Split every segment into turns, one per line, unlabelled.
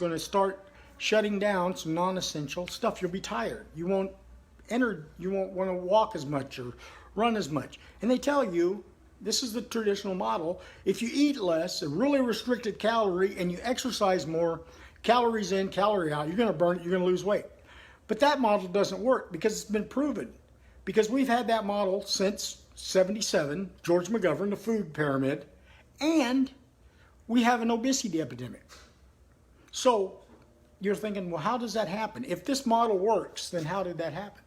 going to start shutting down some non-essential stuff. You'll be tired. You won't want to walk as much or run as much. And they tell you, this is the traditional model, if you eat less, a really restricted calorie, and you exercise more, calories in, calorie out, you're going to burn it, you're going to lose weight. But that model doesn't work because it's been proven. Because we've had that model since 77, George McGovern, the food pyramid, and we have an obesity epidemic. So you're thinking, well, how does that happen? If this model works, then how did that happen?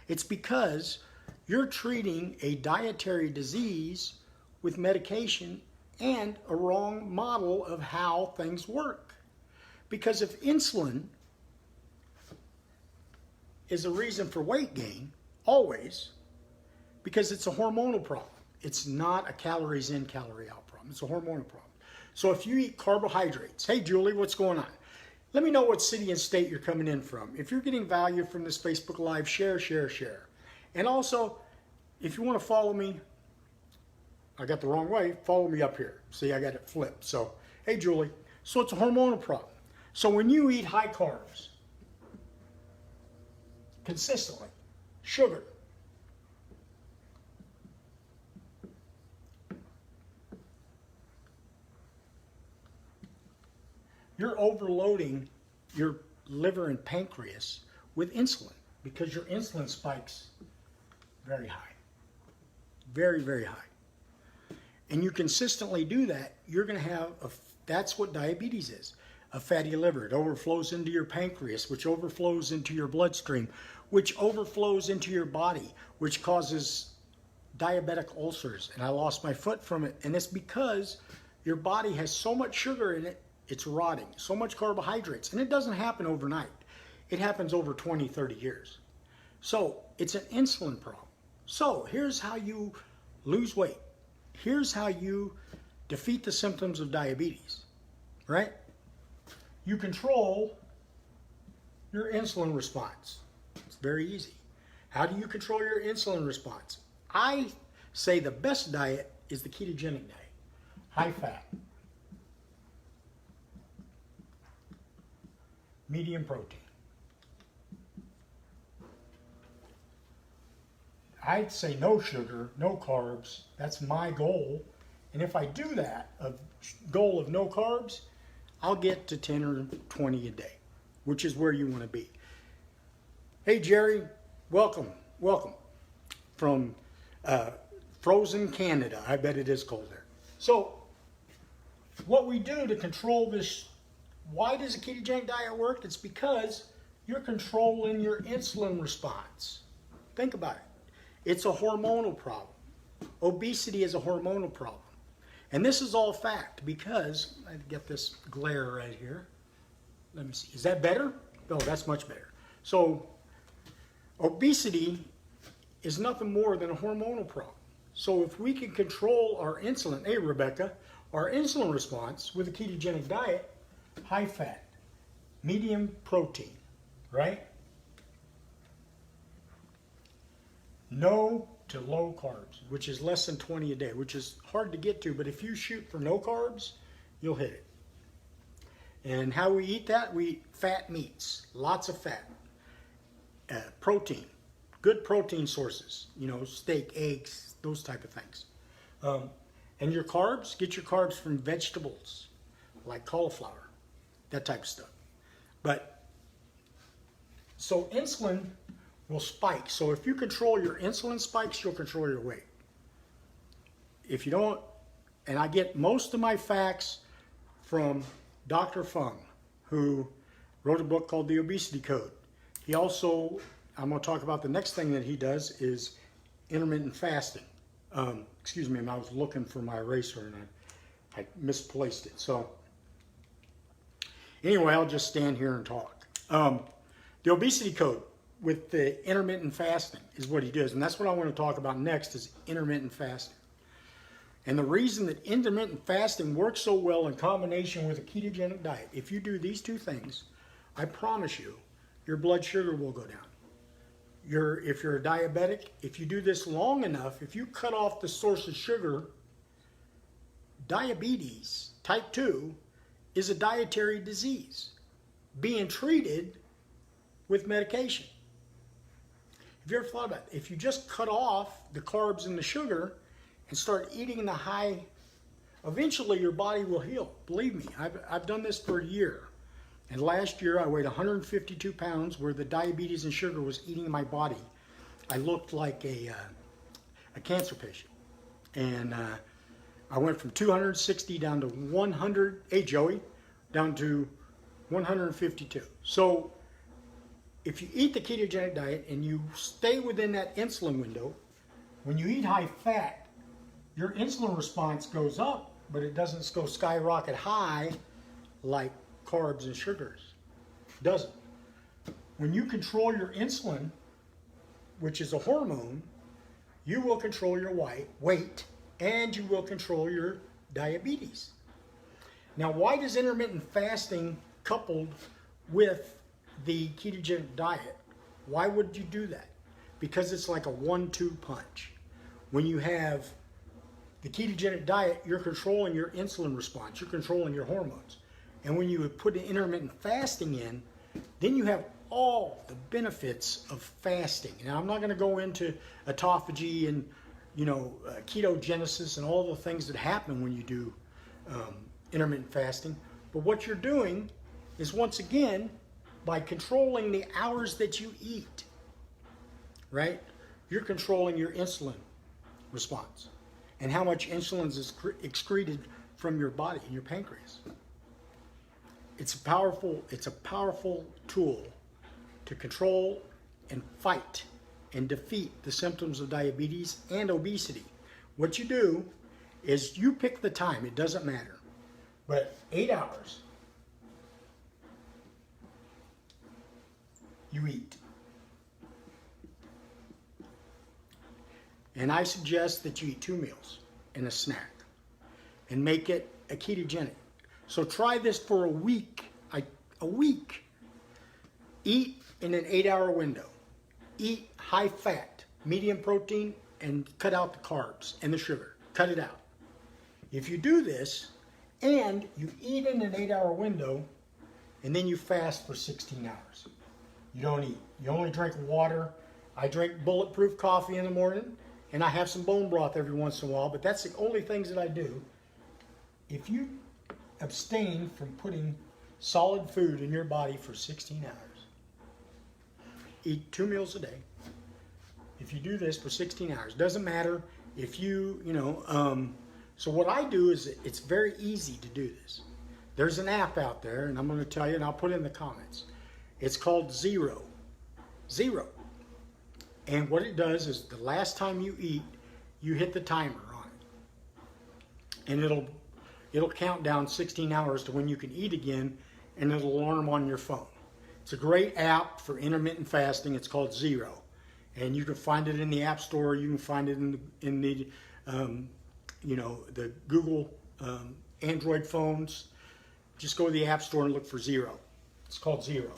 It's because you're treating a dietary disease with medication and a wrong model of how things work. Because if insulin is a reason for weight gain, always, because it's a hormonal problem. It's not a calories in, calorie out problem. It's a hormonal problem. So if you eat carbohydrates, hey Julie, what's going on? Let me know what city and state you're coming in from. If you're getting value from this Facebook Live, share, share, share. And also, if you want to follow me, I got the wrong way, follow me up here. See, I got it flipped. So, hey Julie, so it's a hormonal problem. So when you eat high carbs, consistently, sugar, you're overloading your liver and pancreas with insulin because your insulin spikes very high. Very, very high. And you consistently do that, you're going to have, that's what diabetes is, a fatty liver. It overflows into your pancreas, which overflows into your bloodstream, which overflows into your body, which causes diabetic ulcers. And I lost my foot from it. And it's because your body has so much sugar in it, it's rotting. So much carbohydrates. And it doesn't happen overnight. It happens over 20, 30 years. So it's an insulin problem. So here's how you lose weight. Here's how you defeat the symptoms of diabetes, right? You control your insulin response. It's very easy. How do you control your insulin response? I say the best diet is the ketogenic diet. High fat, medium protein. I'd say no sugar, no carbs. That's my goal. And if I do that, a goal of no carbs, I'll get to 10 or 20 a day, which is where you want to be. Hey, Jerry, welcome, welcome from frozen Canada. I bet it is cold there. So what we do to control this, why does a ketogenic diet work? It's because you're controlling your insulin response. Think about it. It's a hormonal problem. Obesity is a hormonal problem. And this is all fact because, I get this glare right here. Let me see. Is that better? No, that's much better. So, obesity is nothing more than a hormonal problem. So if we can control our insulin, hey Rebecca, our insulin response with a ketogenic diet, high fat, medium protein, right? No to low carbs, which is less than 20 a day, which is hard to get to, but if you shoot for no carbs, you'll hit it. And how we eat that? We eat fat meats, lots of fat, protein, good protein sources, you know, steak, eggs, those type of things. And your carbs, get your carbs from vegetables, like cauliflower, that type of stuff. But, so insulin will spike. So if you control your insulin spikes, you'll control your weight. If you don't, and I get most of my facts from Dr. Fung, who wrote a book called The Obesity Code. He also, I'm going to talk about the next thing that he does is intermittent fasting. Excuse me, I was looking for my eraser and I misplaced it. So anyway, I'll just stand here and talk. The Obesity Code with the intermittent fasting is what he does. And that's what I want to talk about next is intermittent fasting. And the reason that intermittent fasting works so well in combination with a ketogenic diet, if you do these two things, I promise you, your blood sugar will go down. If you're a diabetic, if you do this long enough, if you cut off the source of sugar, diabetes type 2 is a dietary disease. being treated with medication. Have you ever thought about it? If you just cut off the carbs and the sugar and start eating the high, eventually your body will heal. Believe me, I've done this for a year. And last year I weighed 152 pounds where the diabetes and sugar was eating my body. I looked like a cancer patient. And I went from 260 down to 100, hey Joey, down to 152. So if you eat the ketogenic diet and you stay within that insulin window, when you eat high fat, your insulin response goes up, but it doesn't go skyrocket high like carbs and sugars. It doesn't. When you control your insulin, which is a hormone, you will control your weight and you will control your diabetes. Now, why does intermittent fasting coupled with the ketogenic diet, why would you do that? Because it's like a 1-2 punch. When you have the ketogenic diet, you're controlling your insulin response, you're controlling your hormones. And when you put intermittent fasting in, then you have all the benefits of fasting. Now, I'm not going to go into autophagy and ketogenesis and all the things that happen when you do intermittent fasting. But what you're doing is, once again, by controlling the hours that you eat, right? You're controlling your insulin response and how much insulin is excreted from your body and your pancreas. It's a powerful tool to control and fight and defeat the symptoms of diabetes and obesity. What you do is you pick the time, it doesn't matter, but 8 hours you eat. And I suggest that you eat 2 meals and a snack and make it a ketogenic. So try this for a week. A week. Eat in an 8-hour window. Eat high fat, medium protein, and cut out the carbs and the sugar. Cut it out. If you do this and you eat in an 8-hour window and then you fast for 16 hours. You don't eat. You only drink water. I drink bulletproof coffee in the morning and I have some bone broth every once in a while, but that's the only things that I do. If you abstain from putting solid food in your body for 16 hours, eat 2 meals a day. If you do this for 16 hours, doesn't matter if so what I do is, it's very easy to do this. There's an app out there, and I'm going to tell you, and I'll put it in the comments. It's called Zero. And what it does is, the last time you eat, you hit the timer on it. And it'll count down 16 hours to when you can eat again, and it'll alarm on your phone. It's a great app for intermittent fasting. It's called Zero. And you can find it in the App Store. You can find it in the Google Android phones. Just go to the App Store and look for Zero. It's called Zero.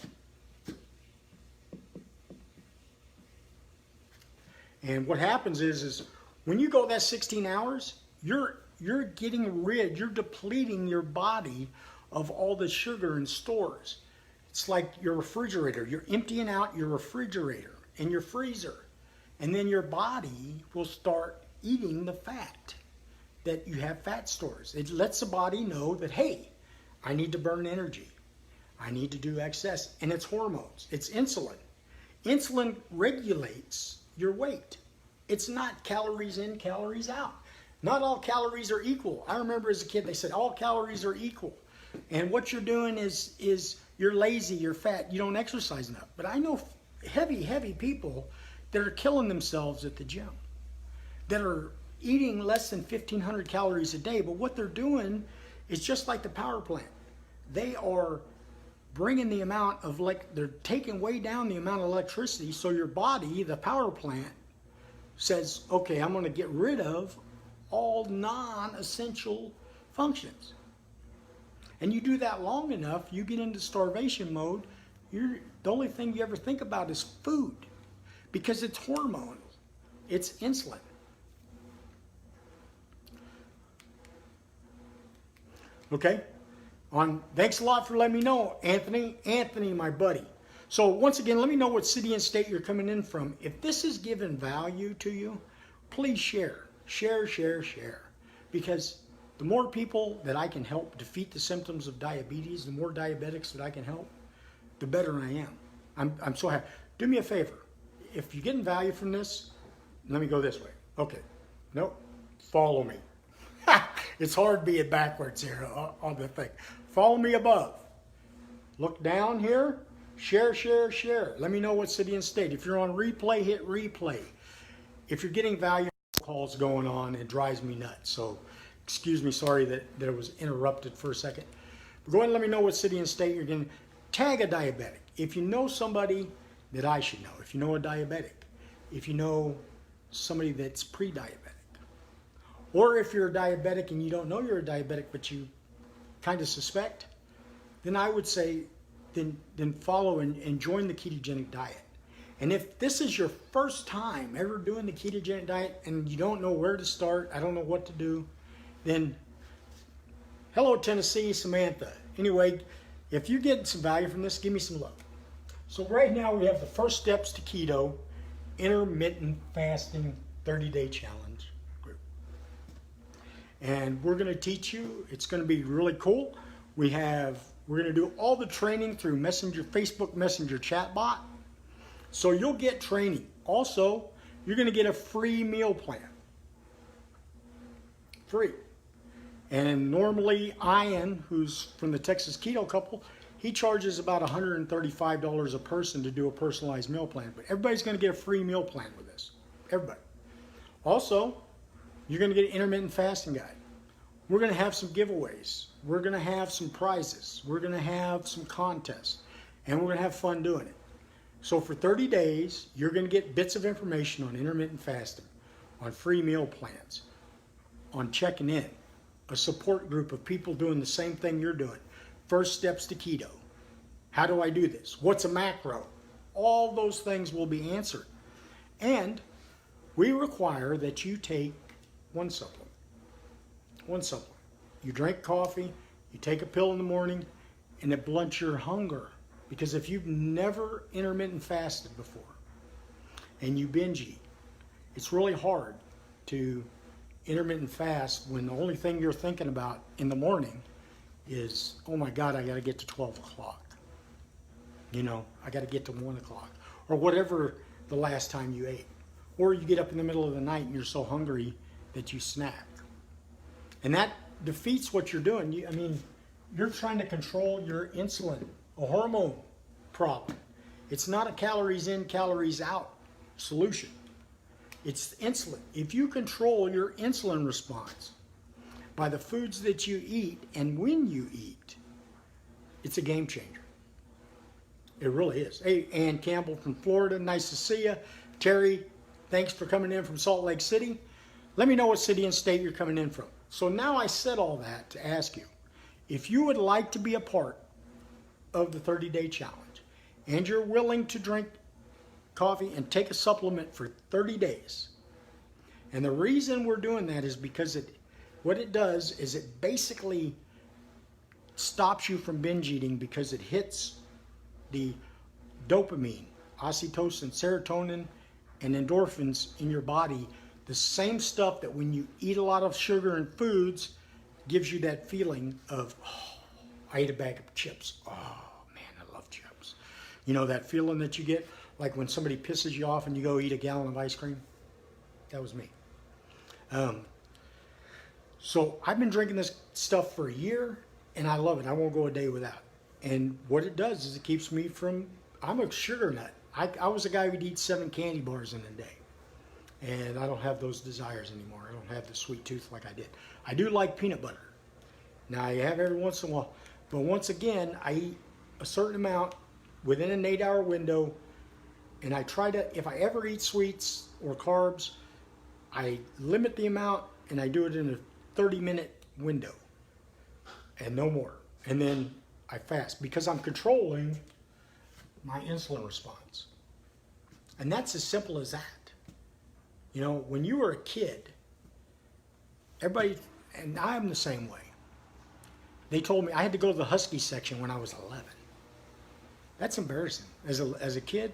And what happens is when you go that 16 hours, you're depleting your body of all the sugar and stores. It's like your refrigerator. You're emptying out your refrigerator and your freezer. And then your body will start eating the fat that you have fat stores. It lets the body know that, hey, I need to burn energy. I need to do excess. And it's hormones. It's insulin. Insulin regulates your weight. It's not calories in, calories out. Not all calories are equal. I remember as a kid, they said all calories are equal. And what you're doing is you're lazy, you're fat, you don't exercise enough. But I know heavy people that are killing themselves at the gym, that are eating less than 1,500 calories a day. But what they're doing is just like the power plant. They are bringing the amount of, they're taking way down the amount of electricity, so your body, the power plant, says, okay, I'm going to get rid of all non-essential functions. And you do that long enough, you get into starvation mode. The only thing you ever think about is food, because it's hormone, it's insulin. Okay? Thanks a lot for letting me know, Anthony. Anthony, my buddy. So once again, let me know what city and state you're coming in from. If this is giving value to you, please share. Share, share, share. Because the more people that I can help defeat the symptoms of diabetes, the more diabetics that I can help, the better I am. I'm so happy. Do me a favor. If you're getting value from this, let me go this way. Okay. Nope. Follow me. It's hard being backwards here on the thing. Follow me above. Look down here. Share, share, share. Let me know what city and state. If you're on replay, hit replay. If you're getting value calls going on, it drives me nuts. So excuse me, sorry that it was interrupted for a second. But go ahead and let me know what city and state you're getting. Tag a diabetic. If you know somebody that I should know, if you know a diabetic, if you know somebody that's pre-diabetic, or if you're a diabetic and you don't know you're a diabetic but you kind of suspect, then I would say then follow and join the ketogenic diet. And if this is your first time ever doing the ketogenic diet and you don't know where to start, I don't know what to do, then hello Tennessee, Samantha. Anyway, if you're getting some value from this, give me some love. So right now we have the first steps to keto, intermittent fasting 30-day challenge group. And we're going to teach you, it's going to be really cool. We're going to do all the training through Facebook Messenger chatbot. So you'll get training. Also, you're going to get a free meal plan. Free. And normally Ian, who's from the Texas Keto Couple, he charges about $135 a person to do a personalized meal plan. But everybody's going to get a free meal plan with this. Everybody. Also, you're going to get an intermittent fasting guide. We're going to have some giveaways. We're going to have some prizes. We're going to have some contests. And we're going to have fun doing it. So for 30 days, you're going to get bits of information on intermittent fasting, on free meal plans, on checking in, a support group of people doing the same thing you're doing. First steps to keto. How do I do this? What's a macro? All those things will be answered. And we require that you take one supplement. One supplement. You drink coffee, you take a pill in the morning, and it blunts your hunger. Because if you've never intermittent fasted before and you binge eat, it's really hard to intermittent fast when the only thing you're thinking about in the morning is, oh my God, I got to get to 12 o'clock. You know, I got to get to 1 o'clock. Or whatever the last time you ate. Or you get up in the middle of the night and you're so hungry that you snack. And that defeats what you're doing. You're trying to control your insulin, a hormone problem. It's not a calories in, calories out solution. It's insulin. If you control your insulin response by the foods that you eat and when you eat, it's a game changer. It really is. Hey, Ann Campbell from Florida, nice to see you. Terry, thanks for coming in from Salt Lake City. Let me know what city and state you're coming in from. So now I said all that to ask you, if you would like to be a part of the 30-day challenge and you're willing to drink coffee and take a supplement for 30 days, and the reason we're doing that is because what it does is it basically stops you from binge eating because it hits the dopamine, oxytocin, serotonin, and endorphins in your body, the same stuff that when you eat a lot of sugar and foods gives you that feeling of, oh, I ate a bag of chips. Oh man, I love chips. You know that feeling that you get like when somebody pisses you off and you go eat a gallon of ice cream? That was me. So I've been drinking this stuff for a year and I love it. I won't go a day without. And what it does is it keeps me from, I'm a sugar nut. I was a guy who'd eat 7 candy bars in a day. And I don't have those desires anymore. I don't have the sweet tooth like I did. I do like peanut butter. Now I have every once in a while. But once again, I eat a certain amount within an 8-hour window. And I try to, if I ever eat sweets or carbs, I limit the amount and I do it in a 30-minute window. And no more. And then I fast because I'm controlling my insulin response. And that's as simple as that. You know, when you were a kid, everybody, and I'm the same way, They told me I had to go to the Husky section when I was 11. That's embarrassing. As a kid,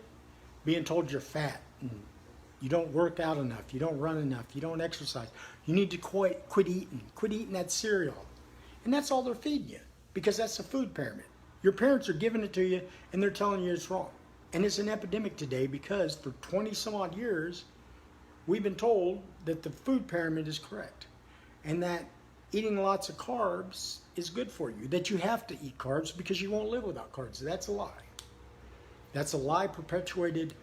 being told you're fat and you don't work out enough, you don't run enough, you don't exercise. You need to quit eating. Quit eating that cereal. And that's all they're feeding you because that's the food pyramid. Your parents are giving it to you and they're telling you it's wrong. And it's an epidemic today because for 20 some odd years, we've been told that the food pyramid is correct and that eating lots of carbs is good for you, that you have to eat carbs because you won't live without carbs. That's a lie. That's a lie perpetuated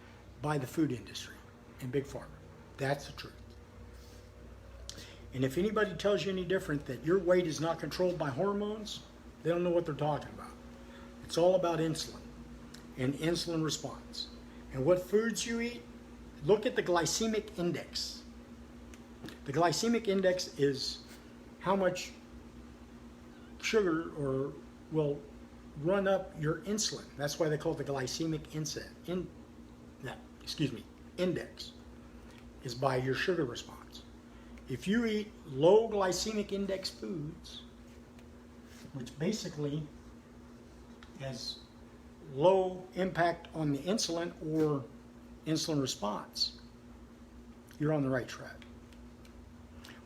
by the food industry and Big Pharma. That's the truth. And if anybody tells you any different, that your weight is not controlled by hormones, they don't know what they're talking about. It's all about insulin and insulin response. And what foods you eat, look at the glycemic index. The glycemic index is how much sugar will run up your insulin. That's why they call it the glycemic index, is by your sugar response. If you eat low glycemic index foods, which basically has low impact on the insulin or insulin response, you're on the right track.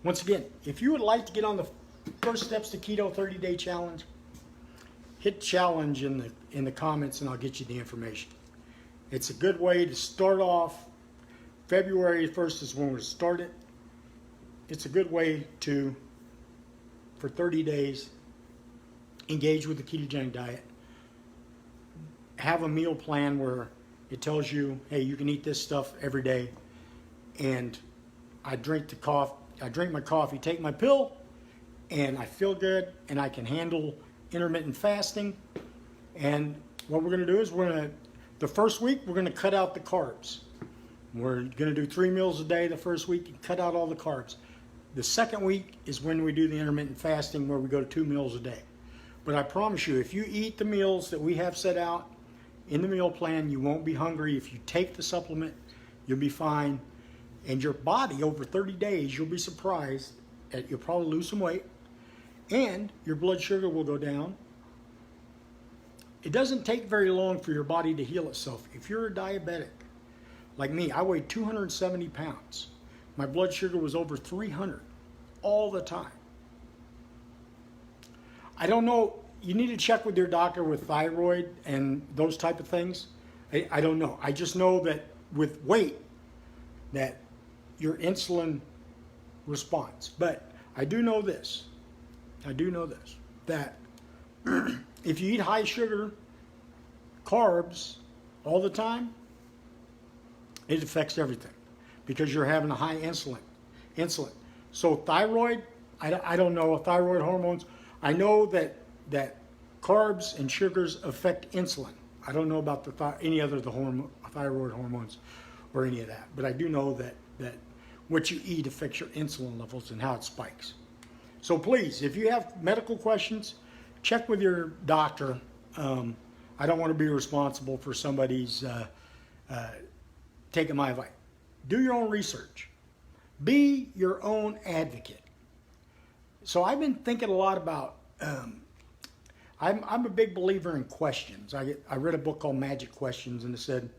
Once again, if you would like to get on the first steps to keto 30-day challenge, hit challenge in the comments and I'll get you the information. It's a good way to start off. February 1st is when we start it. It's a good way to, for 30 days, engage with the ketogenic diet. Have a meal plan where it tells you, hey, you can eat this stuff every day. And I drink my coffee, take my pill, and I feel good, and I can handle intermittent fasting. And what we're going to do is the first week, we're going to cut out the carbs. We're going to do 3 meals a day the first week and cut out all the carbs. The second week is when we do the intermittent fasting where we go to 2 meals a day. But I promise you, if you eat the meals that we have set out in the meal plan, you won't be hungry. If you take the supplement, you'll be fine. And your body, over 30 days, you'll be surprised that you'll probably lose some weight and your blood sugar will go down. It doesn't take very long for your body to heal itself. If you're a diabetic, like me, I weighed 270 pounds. My blood sugar was over 300 all the time. I don't know, you need to check with your doctor with thyroid and those type of things. I don't know. I just know that with weight, that your insulin response. But I do know this, that if you eat high sugar carbs all the time, it affects everything because you're having a high insulin. So thyroid, I don't know, thyroid hormones. I know that carbs and sugars affect insulin. I don't know about any other thyroid hormones or any of that. But I do know that what you eat affects your insulin levels and how it spikes. So please, if you have medical questions, check with your doctor. I don't want to be responsible for somebody's taking my advice. Do your own research. Be your own advocate. So I've been thinking a lot about, I'm a big believer in questions. I read a book called Magic Questions, and it said,